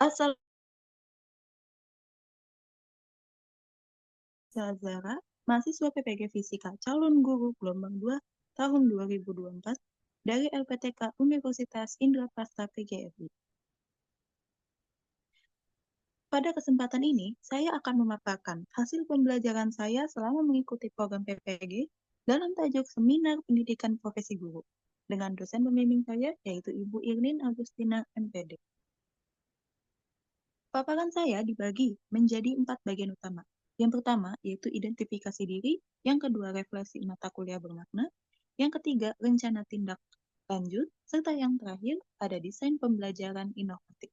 Asal Zara, mahasiswa PPG Fisika calon guru gelombang 2 tahun 2024 dari LPTK Universitas Indraprasta PGRI. Pada kesempatan ini, saya akan memaparkan hasil pembelajaran saya selama mengikuti program PPG dalam tajuk Seminar Pendidikan Profesi Guru dengan dosen pembimbing saya, yaitu Ibu Irnin Agustina, MPD. Paparan saya dibagi menjadi 4 bagian utama. Yang pertama, yaitu identifikasi diri. Yang kedua, refleksi mata kuliah bermakna. Yang ketiga, rencana tindak lanjut. Serta yang terakhir, ada desain pembelajaran inovatif.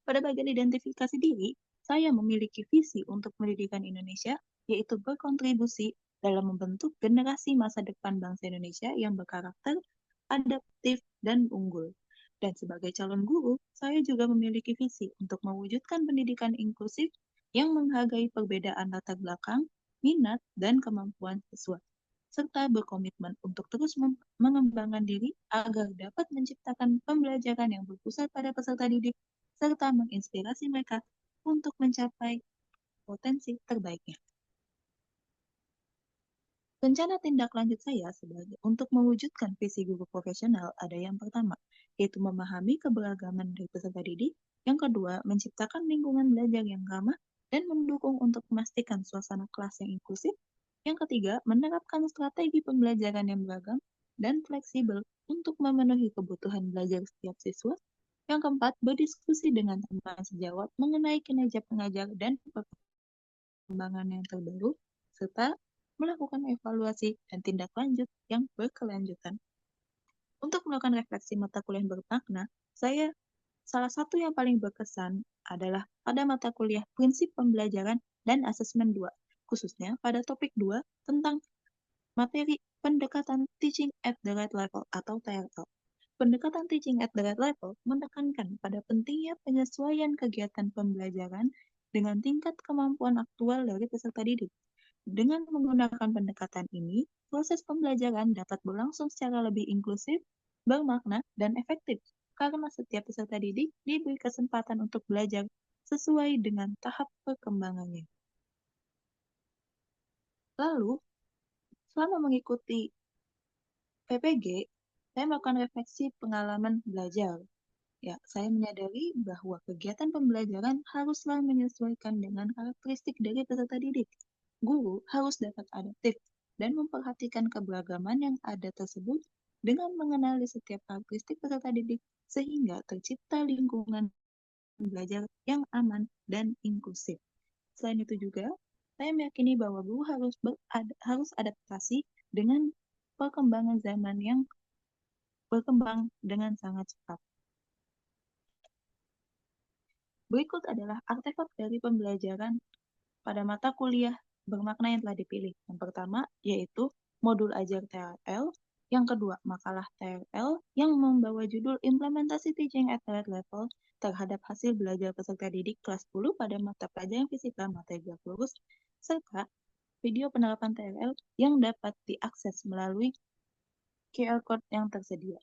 Pada bagian identifikasi diri, saya memiliki visi untuk pendidikan Indonesia, yaitu berkontribusi dalam membentuk generasi masa depan bangsa Indonesia yang berkarakter, adaptif, dan unggul. Dan sebagai calon guru, saya juga memiliki visi untuk mewujudkan pendidikan inklusif yang menghargai perbedaan latar belakang, minat, dan kemampuan siswa, serta berkomitmen untuk terus mengembangkan diri agar dapat menciptakan pembelajaran yang berpusat pada peserta didik serta menginspirasi mereka untuk mencapai potensi terbaiknya. Rencana tindak lanjut saya sebagai untuk mewujudkan visi guru profesional ada yang pertama, yaitu memahami keberagaman dari peserta didik. Yang kedua, menciptakan lingkungan belajar yang ramah dan mendukung untuk memastikan suasana kelas yang inklusif. Yang ketiga, menerapkan strategi pembelajaran yang beragam dan fleksibel untuk memenuhi kebutuhan belajar setiap siswa. Yang keempat, berdiskusi dengan teman sejawat mengenai kinerja pengajar dan perkembangan yang terbaru, serta melakukan evaluasi dan tindak lanjut yang berkelanjutan. Untuk melakukan refleksi mata kuliah bermakna, salah satu yang paling berkesan adalah pada mata kuliah Prinsip Pembelajaran dan Asesmen 2, khususnya pada topik 2 tentang materi pendekatan Teaching at the Right Level atau TRL. Pendekatan Teaching at the Right Level menekankan pada pentingnya penyesuaian kegiatan pembelajaran dengan tingkat kemampuan aktual dari peserta didik. Dengan menggunakan pendekatan ini, proses pembelajaran dapat berlangsung secara lebih inklusif, bermakna, dan efektif karena setiap peserta didik diberi kesempatan untuk belajar sesuai dengan tahap perkembangannya. Lalu, selama mengikuti PPG, saya melakukan refleksi pengalaman belajar. Ya, saya menyadari bahwa kegiatan pembelajaran haruslah menyesuaikan dengan karakteristik dari peserta didik. Guru harus dapat adaptif dan memperhatikan keberagaman yang ada tersebut dengan mengenali setiap karakteristik peserta didik sehingga tercipta lingkungan belajar yang aman dan inklusif. Selain itu juga, saya meyakini bahwa guru harus adaptasi dengan perkembangan zaman yang berkembang dengan sangat cepat. Berikut adalah artefak dari pembelajaran pada mata kuliah bermakna yang telah dipilih. Yang pertama, yaitu modul ajar TRL. Yang kedua, makalah TRL yang membawa judul Implementasi Teaching at the Right Level terhadap hasil belajar peserta didik kelas 10 pada mata pelajaran fisika materi gerak lurus, serta video penerapan TRL yang dapat diakses melalui QR Code yang tersedia.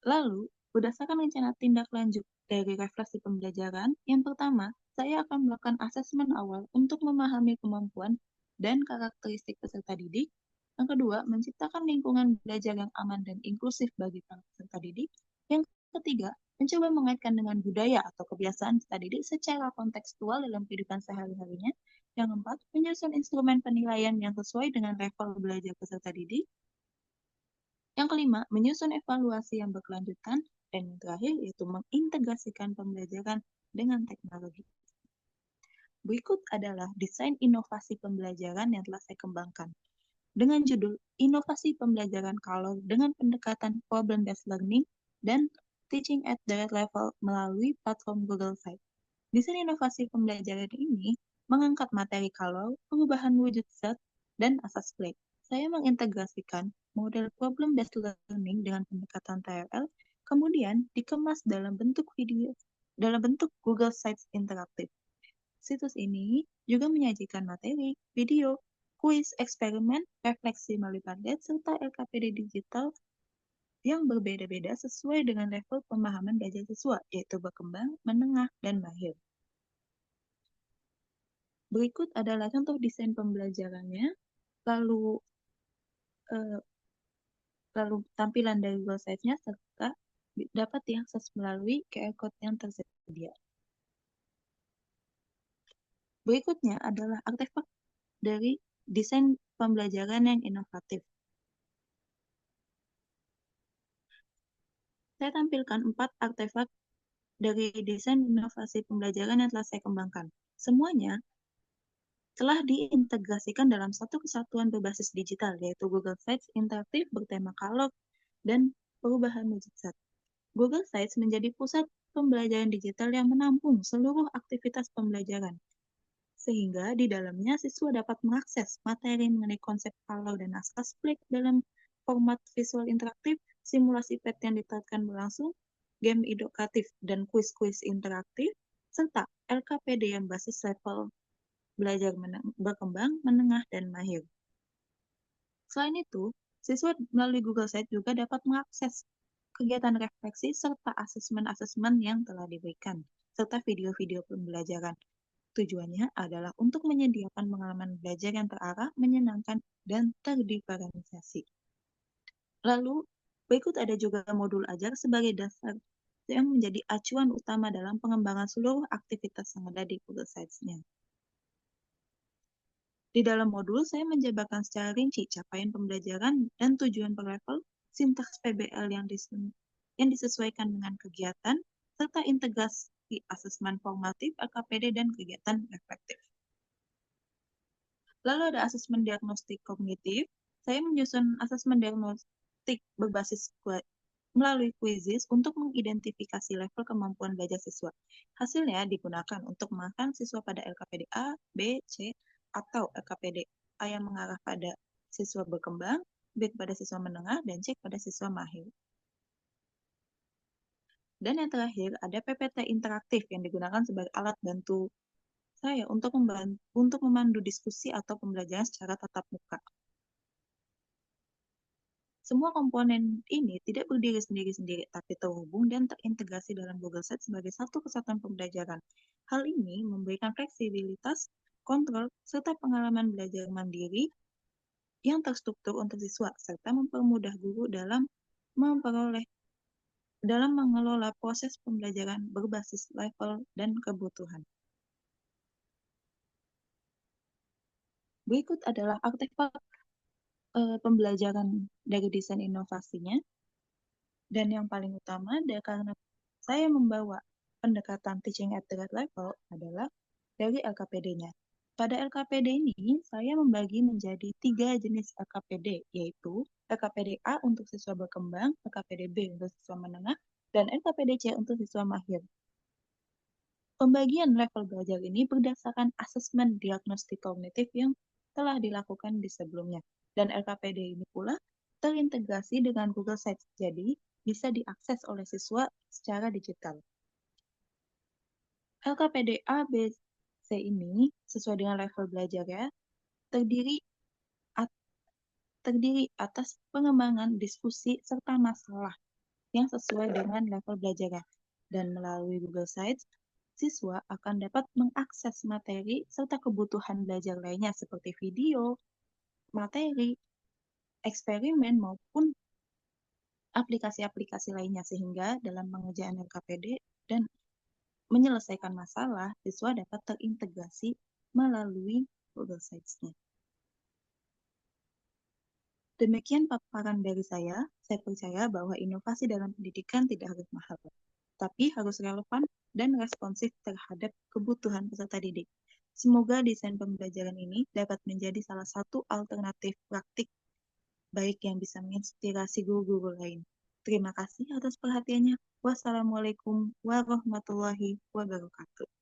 Lalu, berdasarkan rencana tindak lanjut dari refleksi pembelajaran, yang pertama, saya akan melakukan asesmen awal untuk memahami kemampuan dan karakteristik peserta didik. Yang kedua, menciptakan lingkungan belajar yang aman dan inklusif bagi para peserta didik. Yang ketiga, mencoba mengaitkan dengan budaya atau kebiasaan peserta didik secara kontekstual dalam kehidupan sehari-harinya. Yang keempat, menyusun instrumen penilaian yang sesuai dengan level belajar peserta didik. Yang kelima, menyusun evaluasi yang berkelanjutan. Dan yang terakhir, yaitu mengintegrasikan pembelajaran dengan teknologi. Berikut adalah desain inovasi pembelajaran yang telah saya kembangkan. Dengan judul Inovasi Pembelajaran Color dengan pendekatan Problem-Based Learning dan Teaching at the Right Level melalui platform Google Sites. Desain inovasi pembelajaran ini mengangkat materi color, perubahan wujud zat, dan asas play. Saya mengintegrasikan model problem-based learning dengan pendekatan TRL, kemudian dikemas dalam bentuk video, dalam bentuk Google Sites interaktif. Situs ini juga menyajikan materi, video, kuis, eksperimen, refleksi melalui pandet, serta LKPD digital yang berbeda-beda sesuai dengan level pemahaman belajar siswa, yaitu berkembang, menengah, dan mahir. Berikut adalah contoh desain pembelajarannya, lalu eh, lalu tampilan dari website-nya, serta dapat diakses melalui QR Code yang tersedia. Berikutnya adalah artefak dari desain pembelajaran yang inovatif. Saya tampilkan 4 artefak dari desain inovasi pembelajaran yang telah saya kembangkan. Semuanya telah diintegrasikan dalam satu kesatuan berbasis digital, yaitu Google Sites interaktif bertema kalor dan perubahan mujizat. Google Sites menjadi pusat pembelajaran digital yang menampung seluruh aktivitas pembelajaran, sehingga di dalamnya siswa dapat mengakses materi mengenai konsep kalor dan naskah split dalam format visual interaktif, simulasi PET yang diterapkan berlangsung, game edukatif dan kuis-kuis interaktif, serta LKPD yang basis level belajar berkembang, menengah, dan mahir. Selain itu, siswa melalui Google Sites juga dapat mengakses kegiatan refleksi serta asesmen-asesmen yang telah diberikan, serta video-video pembelajaran. Tujuannya adalah untuk menyediakan pengalaman belajar yang terarah, menyenangkan, dan terdiferensiasi. Lalu, berikut ada juga modul ajar sebagai dasar yang menjadi acuan utama dalam pengembangan seluruh aktivitas yang ada di Google Sites-nya. Di dalam modul, saya menjabarkan secara rinci capaian pembelajaran dan tujuan per level, sintaks PBL yang disesuaikan dengan kegiatan, serta integrasi asesmen formatif, LKPD, dan kegiatan reflektif. Lalu ada asesmen diagnostik kognitif. Saya menyusun asesmen diagnostik berbasis melalui quizzes untuk mengidentifikasi level kemampuan belajar siswa. Hasilnya digunakan untuk mengarahkan siswa pada LKPD A, B, C, atau LKPD A yang mengarah pada siswa berkembang, B pada siswa menengah, dan C pada siswa mahir. Dan yang terakhir, ada PPT interaktif yang digunakan sebagai alat bantu saya untuk memandu diskusi atau pembelajaran secara tatap muka. Semua komponen ini tidak berdiri sendiri-sendiri, tapi terhubung dan terintegrasi dalam Google Sites sebagai satu kesatuan pembelajaran. Hal ini memberikan fleksibilitas, kontrol, serta pengalaman belajar mandiri yang terstruktur untuk siswa, serta mempermudah guru dalam mengelola proses pembelajaran berbasis level dan kebutuhan. Berikut adalah artefak pembelajaran dari desain inovasinya. Dan yang paling utama, karena saya membawa pendekatan teaching at the right level adalah dari LKPD-nya. Pada LKPD ini, saya membagi menjadi 3 jenis LKPD, yaitu LKPD A untuk siswa berkembang, LKPD B untuk siswa menengah, dan LKPD C untuk siswa mahir. Pembagian level belajar ini berdasarkan asesmen diagnostik kognitif yang telah dilakukan di sebelumnya. Dan LKPD ini pula terintegrasi dengan Google Sites, jadi bisa diakses oleh siswa secara digital. LKPD A, B, C ini sesuai dengan level belajarnya terdiri atas pengembangan diskusi serta masalah yang sesuai dengan level belajarnya. Dan melalui Google Sites, siswa akan dapat mengakses materi serta kebutuhan belajar lainnya seperti video, materi, eksperimen, maupun aplikasi-aplikasi lainnya sehingga dalam pengerjaan LKPD dan menyelesaikan masalah, siswa dapat terintegrasi melalui Google Sites-nya. Demikian paparan dari saya. Saya percaya bahwa inovasi dalam pendidikan tidak harus mahal, tapi harus relevan dan responsif terhadap kebutuhan peserta didik. Semoga desain pembelajaran ini dapat menjadi salah satu alternatif praktik baik yang bisa menginspirasi guru-guru lain. Terima kasih atas perhatiannya. Wassalamualaikum warahmatullahi wabarakatuh.